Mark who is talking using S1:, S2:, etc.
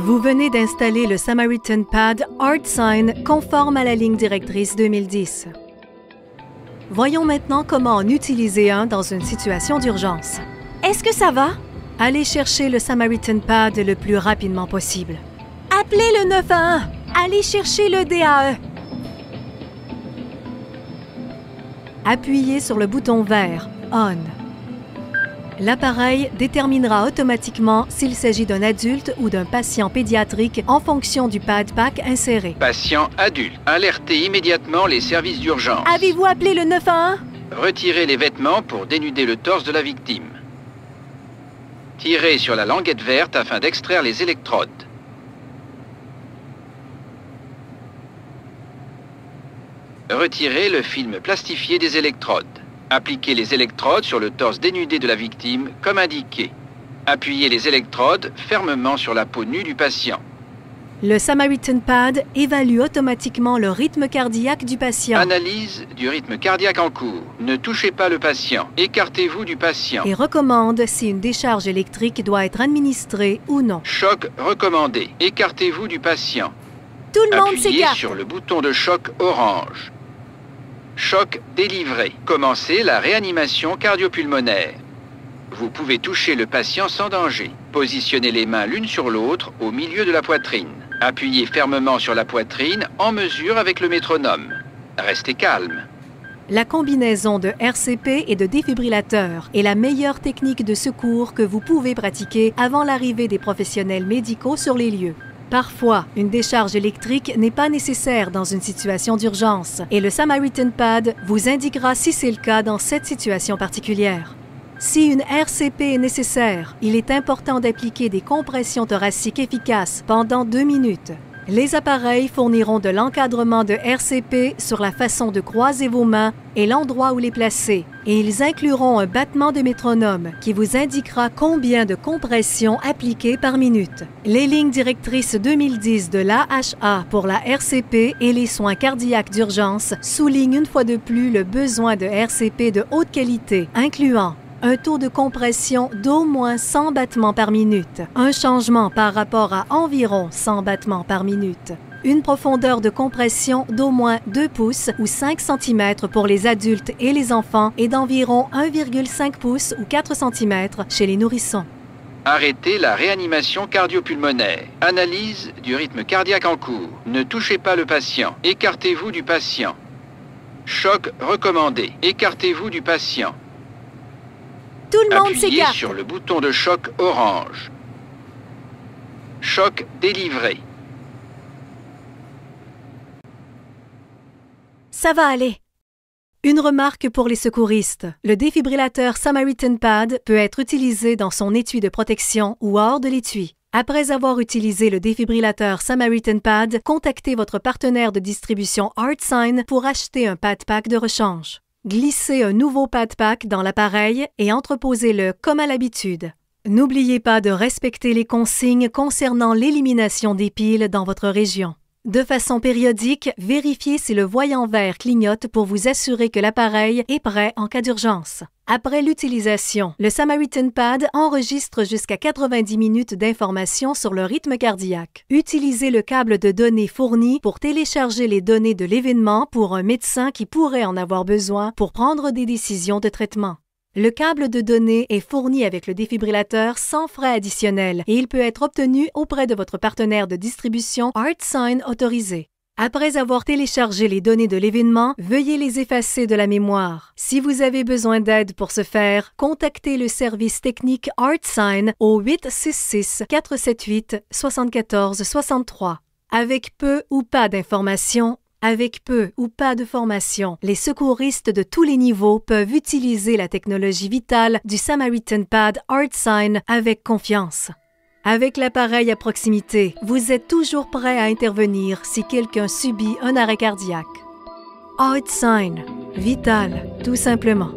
S1: Vous venez d'installer le Samaritan Pad ArtSign conforme à la ligne directrice 2010. Voyons maintenant comment en utiliser un dans une situation d'urgence.
S2: Est-ce que ça va?
S1: Allez chercher le Samaritan Pad le plus rapidement possible.
S2: Appelez le 911. Allez chercher le DAE.
S1: Appuyez sur le bouton vert « On ». L'appareil déterminera automatiquement s'il s'agit d'un adulte ou d'un patient pédiatrique en fonction du PadPack inséré.
S3: Patient adulte. Alertez immédiatement les services d'urgence.
S2: Avez-vous appelé le 911?
S3: Retirez les vêtements pour dénuder le torse de la victime. Tirez sur la languette verte afin d'extraire les électrodes. Retirez le film plastifié des électrodes. Appliquez les électrodes sur le torse dénudé de la victime, comme indiqué. Appuyez les électrodes fermement sur la peau nue du patient.
S1: Le Samaritan Pad évalue automatiquement le rythme cardiaque du patient.
S3: Analyse du rythme cardiaque en cours. Ne touchez pas le patient. Écartez-vous du patient.
S1: Et recommande si une décharge électrique doit être administrée ou non.
S3: Choc recommandé. Écartez-vous du patient.
S2: Tout le monde
S3: Appuyez
S2: s'écarte.
S3: sur le bouton de choc orange. Choc délivré. Commencez la réanimation cardiopulmonaire. Vous pouvez toucher le patient sans danger. Positionnez les mains l'une sur l'autre au milieu de la poitrine. Appuyez fermement sur la poitrine en mesure avec le métronome. Restez calme.
S1: La combinaison de RCP et de défibrillateur est la meilleure technique de secours que vous pouvez pratiquer avant l'arrivée des professionnels médicaux sur les lieux. Parfois, une décharge électrique n'est pas nécessaire dans une situation d'urgence et le Samaritan Pad vous indiquera si c'est le cas dans cette situation particulière. Si une RCP est nécessaire, il est important d'appliquer des compressions thoraciques efficaces pendant 2 minutes. Les appareils fourniront de l'encadrement de RCP sur la façon de croiser vos mains et l'endroit où les placer, et ils incluront un battement de métronome qui vous indiquera combien de compressions appliquées par minute. Les lignes directrices 2010 de l'AHA pour la RCP et les soins cardiaques d'urgence soulignent une fois de plus le besoin de RCP de haute qualité, incluant un taux de compression d'au moins 100 battements par minute, un changement par rapport à environ 100 battements par minute, une profondeur de compression d'au moins 2 pouces ou 5 cm pour les adultes et les enfants et d'environ 1,5 pouces ou 4 cm chez les nourrissons.
S3: Arrêtez la réanimation cardiopulmonaire. Analyse du rythme cardiaque en cours. Ne touchez pas le patient. Écartez-vous du patient. Choc recommandé. Écartez-vous du patient.
S2: Tout le monde
S3: Appuyez
S2: s'écarte.
S3: sur le bouton de choc orange. Choc délivré.
S2: Ça va aller.
S1: Une remarque pour les secouristes. Le défibrillateur Samaritan Pad peut être utilisé dans son étui de protection ou hors de l'étui. Après avoir utilisé le défibrillateur Samaritan Pad, contactez votre partenaire de distribution ArtSign pour acheter un PadPack de rechange. Glissez un nouveau PadPack dans l'appareil et entreposez-le comme à l'habitude. N'oubliez pas de respecter les consignes concernant l'élimination des piles dans votre région. De façon périodique, vérifiez si le voyant vert clignote pour vous assurer que l'appareil est prêt en cas d'urgence. Après l'utilisation, le Samaritan Pad enregistre jusqu'à 90 minutes d'informations sur le rythme cardiaque. Utilisez le câble de données fourni pour télécharger les données de l'événement pour un médecin qui pourrait en avoir besoin pour prendre des décisions de traitement. Le câble de données est fourni avec le défibrillateur sans frais additionnels et il peut être obtenu auprès de votre partenaire de distribution ArtSign autorisé. Après avoir téléchargé les données de l'événement, veuillez les effacer de la mémoire. Si vous avez besoin d'aide pour ce faire, contactez le service technique ArtSign au 866-478-7463. Avec peu ou pas d'informations, avec peu ou pas de formation, les secouristes de tous les niveaux peuvent utiliser la technologie vitale du Samaritan Pad ArtSign avec confiance. Avec l'appareil à proximité, vous êtes toujours prêt à intervenir si quelqu'un subit un arrêt cardiaque. ArtSign, vital, tout simplement.